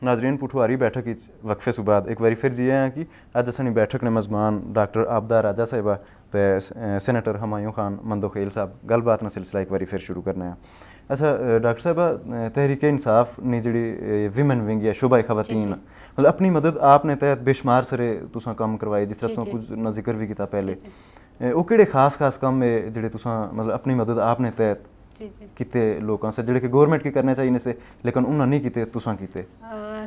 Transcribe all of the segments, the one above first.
नाजरीन पुठवारी बैठक वक्फे से बाद एक बार फिर जी हैं कि अज असनी बैठक ने मजमान डॉक्टर आबदा राजा साहिबा तो सैनेटर हमायूं खान मंदोखेल साहब गलबात का सिलसिला एक बार फिर शुरू करना है। अच्छा डॉक्टर साहिबा, तहरीक इंसाफ ने जी विमेन विंग या शुबा खवातीन मतलब अपनी मदद आपने तहत बेशुमार सरे तुसा कम करवाए, जिस तरह तुसा कुछ ना जिक्र भी किया पहले, वो किहड़े खास खास कम है जिहड़े तुसा मतलब अपनी मदद आपने तहत किते लोगों से जिहड़े कि गौरमेंट की करने चाहिए से लेकिन उन्होंने नहीं किते तुसा किते?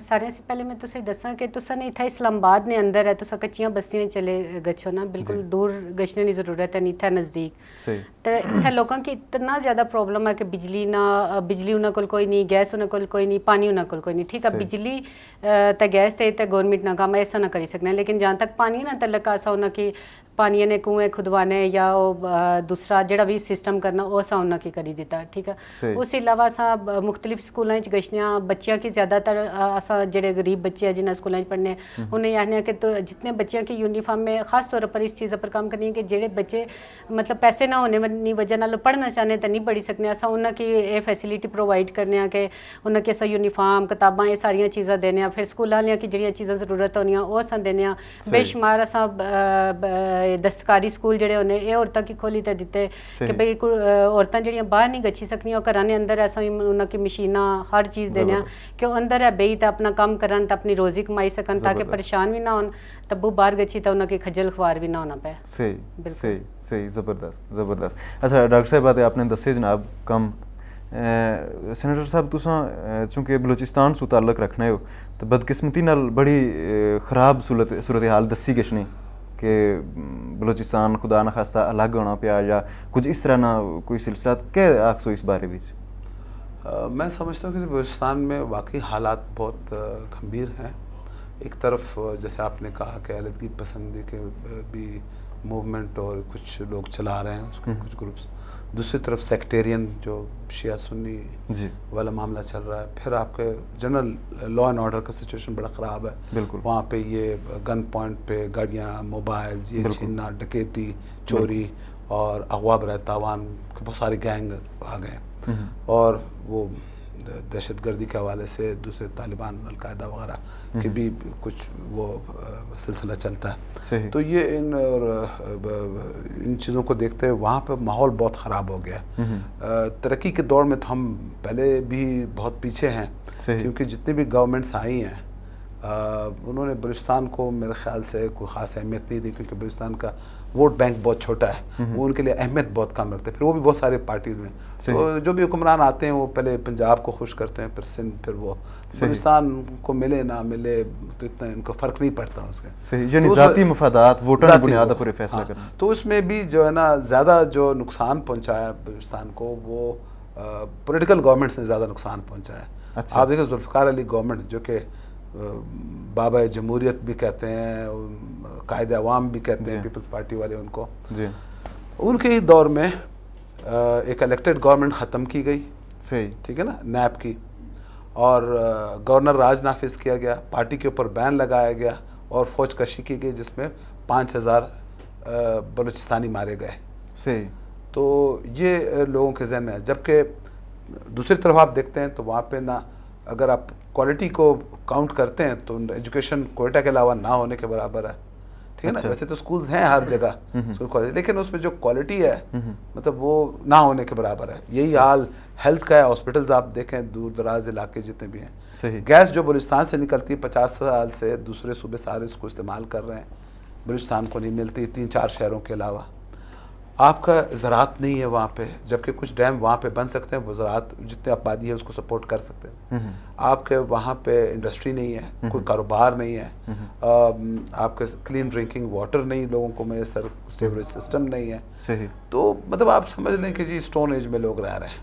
सारे से पहले मैं तुसें दसां कि तुसा ने इत्थै इस्लामाबाद ने अंदर है, तुसा कच्चियां बस्तियां चले गच्छो ना, बिल्कुल दूर गच्छने की जरूरत है नहीं, इत्थै नज़दीक तो इत्थै लोगों की इतना ज़्यादा प्रॉब्लम है कि बिजली उन्होंने कोल कोई नहीं, गैस उन्होंने कोल कोई नहीं, पानी उन्होंने कोल कोई नहीं। ठीक है, बिजली ते गैस ते गौरमेंट ना काम ऐसा ना करी सकना, लेकिन जहाँ तक पानी ना तलक आसा उन्होंने की पानी ने कुएं खुदवाने या दूसरा जोड़ा भी सिस्टम करना वो असा उन्होंने करी दिता। ठीक है, उस अलावा असा मुख्तलिफ स्कूलों गश्ने बच्चियां की ज़्यादातर असा जेडे गरीब बच्चे हैं जिन्हें स्कूलों पढ़ने उन्हें आखने कि तो जितने बच्चियों की यूनीफॉर्म में खास तौर पर इस चीज़ पर काम करनी है कि जेडे बच्चे मतलब पैसे ना होने की वजह नाल पढ़ना चाहते तो नहीं पढ़ी सकने, असा उन्होंने ये फैसिलिटी प्रोवाइड करने कि उन्होंने असा यूनीफॉर्म किताबां ये सारिया चीज़ां देने, फिर स्कूल वालियां की जड़ियाँ चीज़ां जरूरत होनी वो असा देने, बेशुमार असा दस्तकारी स्कूल जोड़े होने ये औरतों की खोली तो दिते कि भाई औरतें जड़ियाँ बाहर नहीं गच्छी सकनियां घर ने अंदर ऐसा उन्होंने मशीना हर चीज़ देने कि अंदर है बेही तो अपना काम करन तो अपनी रोज़ी कमाई सकन ताकि परेशान भी ना हो, तब्बू बाहर गच्छी तो उन्होंने खजल खुआर भी ना होना पे। सही सही सही, ज़बरदस्त ज़बरदस्त। अच्छा डॉक्टर साहब बात आपने दसे जनाब कम सैनेटर साहब तुसा चूँकि बलोचिस्तान सु ताल्लुक रखने हो तो बदकिस्मती नाल बड़ी ख़राब सूरत हाल दसी किश नहीं कि बलोचिस्तान खुदा न खास्ता अलग होना पाया या कुछ इस तरह ना कोई सिलसिला, क्या आखसो इस बारे में? मैं समझता हूँ कि बलूचिस्तान में वाकई हालात बहुत गंभीर हैं। एक तरफ जैसे आपने कहा कि अलहदगी पसंदी के भी मूवमेंट और कुछ लोग चला रहे हैं उसके कुछ ग्रुप्स, दूसरी तरफ सेक्टेरियन जो शिया सुन्नी वाला मामला चल रहा है, फिर आपके जनरल लॉ एंड ऑर्डर का सिचुएशन बड़ा ख़राब है। वहाँ पे ये गन पॉइंट पे गाड़ियाँ मोबाइल्स ये छीनना, डकैती, चोरी और अगवा बर तावान के बहुत सारे गैंग आ गए और वो दहशतगर्दी के हवाले से दूसरे तालिबान अलकायदा वगैरह के भी कुछ वो सिलसिला चलता है। तो ये इन चीज़ों को देखते हुए वहाँ पे माहौल बहुत ख़राब हो गया। तरक्की के दौर में तो हम पहले भी बहुत पीछे हैं क्योंकि जितनी भी गवर्नमेंट्स आई हैं उन्होंने बलूचिस्तान को मेरे ख्याल से कोई ख़ास अहमियत नहीं दी क्योंकि बलूचिस्तान का वोट बैंक बहुत छोटा है, वो उनके लिए अहमियत बहुत कम रखते हैं, फिर वो भी बहुत सारे पार्टीज़ में। तो जो भी हुक्मरान आते हैं वो पहले पंजाब को खुश करते हैं, फिर सिंध, फिर वो बलूचिस्तान को मिले ना मिले तो इतना इनको फ़र्क नहीं पड़ता उसके। तो ज़ाती मफादात वोटर की बुनियाद पर फैसला करना। तो उसमें भी जो है ना ज़्यादा जो नुकसान पहुँचाया बलूचिस्तान को वो पॉलिटिकल गवर्नमेंट्स ने ज़्यादा नुकसान पहुँचाया। आप देखिए जुल्फ़िकार अली गवर्नमेंट जो कि बाबा जमहूरियत भी कहते हैं, कायद अवाम भी कहते हैं पीपल्स पार्टी वाले उनको, उनके ही दौर में एक इलेक्टेड गवर्नमेंट ख़त्म की गई, सही ठीक है ना, नैब की, और गवर्नर राज नाफिज किया गया, पार्टी के ऊपर बैन लगाया गया और फौज कशी की गई जिसमें 5000 बलूचिस्तानी मारे गए। सही, तो ये लोगों के जहन में है। जबकि दूसरी तरफ आप देखते हैं तो वहाँ पे ना अगर आप क्वालिटी को काउंट करते हैं तो एजुकेशन कोयटा के अलावा ना होने के बराबर है, ठीक है ना। वैसे तो स्कूल्स हैं हर जगह स्कूल कॉलेज, लेकिन उसमें जो क्वालिटी है मतलब वो ना होने के बराबर है। यही हाल हेल्थ का है, हॉस्पिटल्स आप देखें दूर दराज इलाके जितने भी हैं। गैस जो बलूचिस्तान से निकलती है 50 साल से दूसरे सूबे सारे उसको इस्तेमाल कर रहे हैं, बलूचिस्तान को नहीं मिलती 3-4 शहरों के अलावा। आपका ज़राअत नहीं है वहाँ पे, जबकि कुछ डैम वहाँ पे बन सकते हैं, वो ज़राअत जितनी आबादी है उसको सपोर्ट कर सकते हैं। आपके वहाँ पे इंडस्ट्री नहीं है, कोई कारोबार नहीं है, आपके क्लीन ड्रिंकिंग वाटर नहीं लोगों को मैसर, सीवरेज सिस्टम नहीं है। सही, तो मतलब आप समझ लें कि जी स्टोन एज में लोग रह रहे हैं।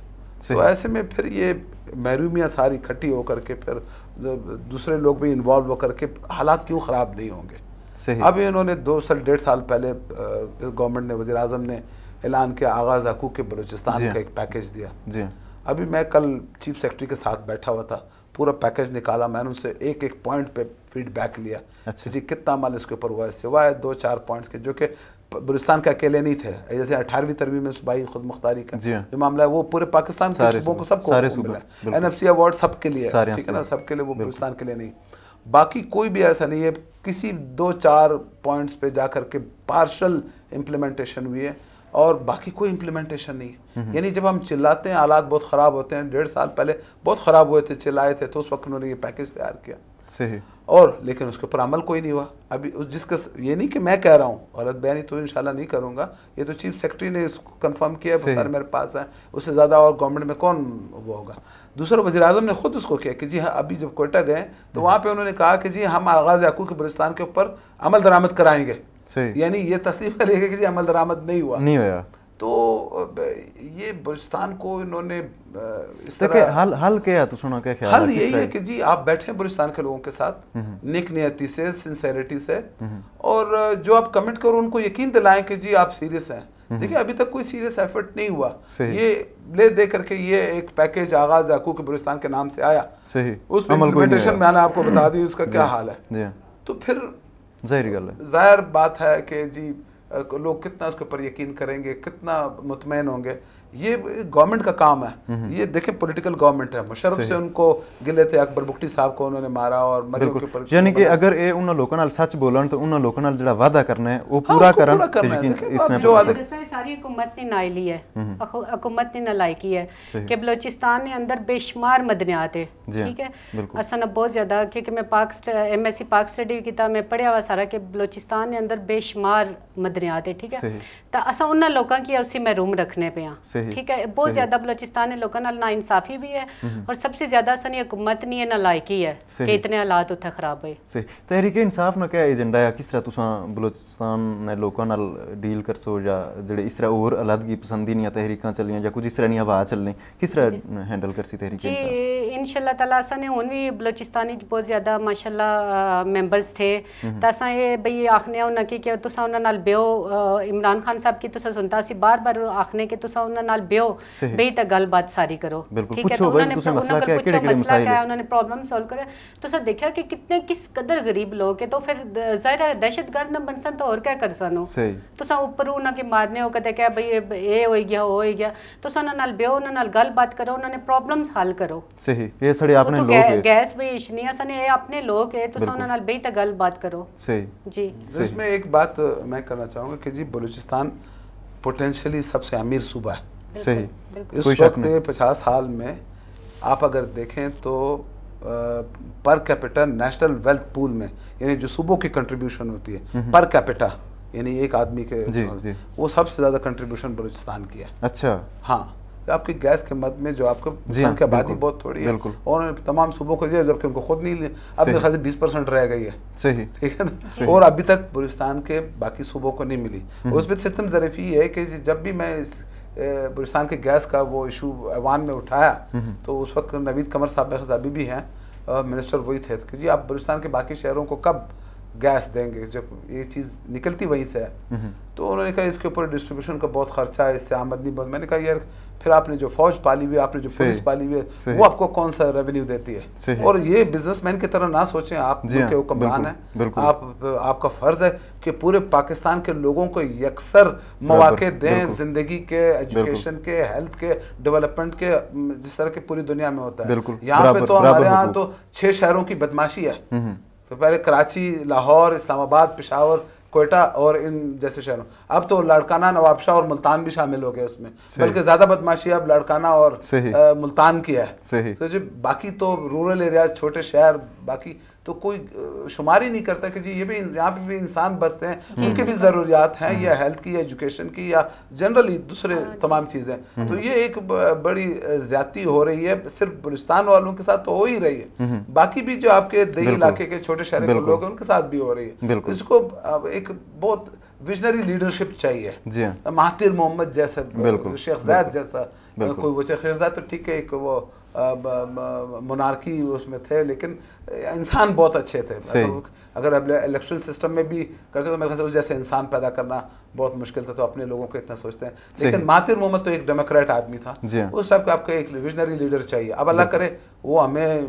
तो ऐसे में फिर ये महरूमियाँ सारी इकट्ठी होकर के फिर दूसरे लोग भी इन्वॉल्व होकर के हालात क्यों ख़राब नहीं होंगे। अभी इन्होंने 2-1.5 साल पहले गवर्नमेंट ने वज़ीर आज़म ने ऐलान किया आगाज़ हकूक़ के बलूचिस्तान का एक पैकेज दिया। अभी मैं कल चीफ सेक्रेटरी के साथ बैठा हुआ था, पूरा पैकेज निकाला, मैंने उनसे एक पॉइंट पे फीडबैक लिया। अच्छा जी कितना माल इसके ऊपर हुआ है, सिवाय 2-4 पॉइंट्स के जो कि बलूचिस्तान के अकेले नहीं थे, जैसे 18वीं तरमीम में सूबाई खुद मुख्तारी का जो मामला है वो पूरे पाकिस्तान के सूबों को सबको मिला है। NFC अवार्ड सबके लिए, ठीक है ना, सबके लिए, वो बलूचिस्तान के लिए नहीं। बाकी कोई भी ऐसा नहीं है, किसी 2-4 पॉइंट्स पे जा करके पार्शल इम्प्लीमेंटेशन हुई है और बाकी कोई इम्प्लीमेंटेशन नहीं है। यानी जब हम चिल्लाते हैं हालात बहुत ख़राब होते हैं, 1.5 साल पहले बहुत ख़राब हुए थे, चिल्लाए थे, तो उस वक्त उन्होंने ये पैकेज तैयार किया सही, और लेकिन उसके ऊपर अमल कोई नहीं हुआ। अभी जिसका ये नहीं कि मैं कह रहा हूँ, गलत बयानी तो इंशाल्लाह नहीं करूँगा, ये तो चीफ सेक्रेटरी ने इसको कंफर्म किया है, सारे मेरे पास है, उससे ज़्यादा और गवर्नमेंट में कौन वो होगा। दूसरा वज़ीर आज़म ने खुद उसको किया कि जी हाँ, अभी जब कोयटा गए तो वहाँ पे उन्होंने कहा कि जी हम आगाज़ याकूब के बलूचिस्तान के ऊपर अमल दरामद कराएंगे, यानी ये तस्लीम कर लिया कि जी अमल दरामद नहीं हुआ। तो ये बलूचिस्तान को इन्होंने इस तरह हल क्या तो सुना क्या ख्याल? हल यही है कि जी आप बैठे बलूचिस्तान के लोगों के साथ नेक नियति से, सिंसेरिटी से, और जो आप कमेंट करो उनको यकीन दिलाएं कि जी आप सीरियस हैं। देखिए अभी तक कोई सीरियस एफर्ट नहीं हुआ, ये ले दे करके ये एक पैकेज आगाज याकूब के बलूचिस्तान के नाम से आया, उस इम्प्लीमेंटेशन मैंने आपको बता दी उसका क्या हाल है। तो फिर जाहिर बात है कि जी लोग कितना उसके ऊपर यकीन करेंगे, कितना मुतमईन होंगे, ये गवर्नमेंट का काम है। ये देखें पॉलिटिकल गवर्नमेंट है, मुशर्रफ से उनको गिले थे, अकबर बुगटी साहब को उन्होंने मारा और मरियम के ऊपर, यानी कि अगर ये उन लोगों नाल सच बोलन तो उन लोगों नाल जेड़ा वादा करना है वो पूरा करन। जो सारी हुकूमत ने नाइली है, हुकूमत ने नालायकी है कि बलूचिस्तान के अंदर बेशुमार मदनियात है, ठीक है। असन बहुत ज़्यादा, क्योंकि मैं MSc पाक स्टडी किया, मैं पढ़िया हुआ सारा कि बलूचिस्तान के अंदर बेशुमार मदनियात है, ठीक है। तो असा उन लोगों की उसी महरूम रखने पे हैं, ठीक है। बहुत ज्यादा बलूचिस्तान के लोगों ना इंसाफी भी है और सबसे ज्यादा सनी हुकूमत नहीं है, ना लायकी है कि इतने हालात उत्थे खराब है। सही। तहरीक इंसाफ ना क्या एजेंडा है, किस तरह तुसा बलूचिस्तान ने लोगों नाल डील करसो, या जेडे इस तरह और अलहदगी पसंदी नहीं तहरीकां चलियां या कुछ इस तरह नहीं हवा चलनी, किस तरह हैंडल करसी तहरीक इंसाफ? जी इंशाल्लाह ताला असा ने हुन भी बलूचिस्तानी बहुत ज्यादा माशाल्लाह मेंबर्स थे, तो असा ये भई आखने उन्हां की कि तुसा उन्हां नाल बेओ, इमरान खान साहब की तुसा सुनता सी बार बार आखने कि तुसा उन्हां नाल बेओ बेई तक गलबात सारी करो, ठीक है। तो उन्होंने मसला क्या है, उन्होंने प्रॉब्लम सॉल्व करे। तो सर देखा कि कितने किस कदर गरीब लोग है, तो फिर जाहिर है दहशतगर्द न बनसन तो और क्या कर सनो, तो सा ऊपर उन्हां के मारने हो कदे क्या भई ये हो गया वो हो गया, तो सा उन्हां नाल बेओ, उन्हां नाल गलबात करो, उन्होंने प्रॉब्लम्स हल करो। सही, ये सड़े आपने लोग है, गैस भी इशनिया सने ये अपने लोग है, तो सा उन्हां नाल बेई तक गलबात करो। सही जी। इसमें एक बात मैं करना चाहूँगा कि जी बलूचिस्तान पोटेंशियली सबसे अमीर सूबा है, सही, इस वक्त 50 साल में आप अगर देखें तो per capita national wealth pool में, यानी जो सूबों की कंट्रीब्यूशन होती है पर कैपिटा, यानी एक आदमी के जी, वो सबसे ज़्यादा कंट्रीब्यूशन बलूचिस्तान की है। अच्छा, हाँ, आपकी गैस के मद में जो आपको की आबादी बहुत थोड़ी है और तमाम सूबों को दिया, जबकि उनको खुद नहीं, अब मेरे ख्याल से 20% रह गई है, सही, ठीक है ना, और अभी तक बलूचिस्तान के बाकी सूबों को नहीं मिली। उसमें सिस्टम ज़रीफ़ी है कि जब भी मैं बलूचिस्तान के गैस का वो इशू ऐवान में उठाया तो उस वक्त नवीद कमर साहब मेरे अभी भी हैं मिनिस्टर, वही थे कि जी आप बलूचिस्तान के बाकी शहरों को कब गैस देंगे, जब ये चीज़ निकलती वहीं से है। तो उन्होंने कहा इसके ऊपर डिस्ट्रीब्यूशन का बहुत खर्चा है, इससे आमदनी बहुत। मैंने कहा यार फिर आपने जो फौज पाली हुई है, आपने जो पुलिस पाली हुई है, वो आपको कौन सा रेवेन्यू देती है? और ये बिजनेसमैन की तरह ना सोचें, आप के हुक्मरान हैं, आपका फ़र्ज़ है कि पूरे पाकिस्तान के लोगों को यकसर मौके दें ज़िंदगी के, एजुकेशन के, हेल्थ के, डेवलपमेंट के, जिस तरह की पूरी दुनिया में होता है। यहाँ पे तो हमारे यहाँ तो 6 शहरों की बदमाशी है, तो पहले कराची, लाहौर, इस्लामाबाद, पेशावर, कोयटा और इन जैसे शहरों, अब तो लाड़काना, नवाबशाह और मुल्तान भी शामिल हो गए उसमें, बल्कि ज़्यादा बदमाशी अब लाड़काना और मुल्तान की है। तो जो बाकी तो रूरल एरियाज, छोटे शहर, बाकी तो कोई शुमार ही नहीं करता कि जी ये भी यहाँ पे भी इंसान बसते हैं, उनकी भी ज़रूरियात हैं, या हेल्थ की, या एजुकेशन की, या जनरली दूसरे तमाम चीज़ें। तो ये एक बड़ी ज़्यादती हो रही है, सिर्फ बलूचिस्तान वालों के साथ तो हो ही रही है, बाकी भी जो आपके दही इलाके के छोटे शहर के लोग हैं उनके साथ भी हो रही है। तो इसको एक बहुत विजनरी लीडरशिप चाहिए, महातिर मोहम्मद जैसा, शेख ज़ैद जैसा कोई, वो शेख ज़ैद तो ठीक है एक वो मोनार्की उसमें थे, लेकिन इंसान बहुत अच्छे थे। अगर अब इलेक्शन सिस्टम में भी करते तो मेरे ख्याल से उस जैसे इंसान पैदा करना बहुत मुश्किल था, तो अपने लोगों को इतना सोचते हैं। लेकिन महातिर मोहम्मद तो एक डेमोक्रेट आदमी था, उस टाइप का आपको एक विजनरी लीडर चाहिए। अब अल्लाह करे वो हमें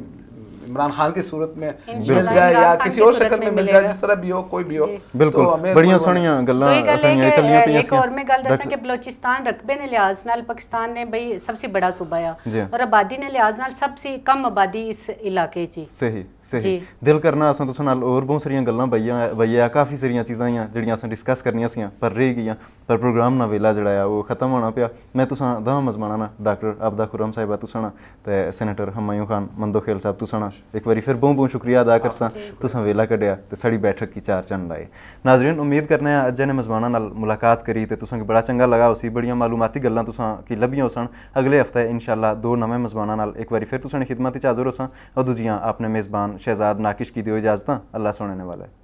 इमरान खान की सूरत में मिल जाए या किसी और शक्ल में मिल जाए, जिस तरह भी हो, कोई भी हो। बिल्कुल बड़ियां सोहणियां गल्लां असां चलियां पियां एक और में गल दसां कि बलोचिस्तान रकबे ने लिहाज नाल पाकिस्तान ने बई सबसे बड़ा सूबा है और आबादी ने लिहाज नाल सबसे कम आबादी इस इलाके च। सही सही दिल करना असां तुसां नाल और बहुत सारियां गल्लां बइया काफ़ी सारियां चीज़ां हियां जेहड़ियां असां डिस्कस करनियां सियां पर रह गईयां, पर प्रोग्राम ना वेला जेहड़ा है वो खत्म होना पिया। मैं तुसां दवां मजमाना ना डॉक्टर आबदा खुर्रम साहिबा तुसां ना ते सैनेटर हमायूं खान मंदोखेल साहब तुसां ना एक बारी फिर बहुत बहुत शुक्रिया अदा करसां तुसां वेला कड्ढिया ते साड़ी बैठक की चार चंद लाए। नाज़रीन उम्मीद करने अज्ज ने मजमाना नाल मुलाकात करी ते तुसां बड़ा चंगा लगा उसी, बड़ियां मालूमाती गल्लां तुसां की लभियां सन। अगले हफ्ते इंशाअल्लाह दो नवे मजमाना नाल एक बारी फिर तुसां दी खिदमत च हाज़र होसां। और दूजियां अपने मेज़बान शहजाद नाकिश की दियो इजाज़तां। अल्लाह सोने वाला है।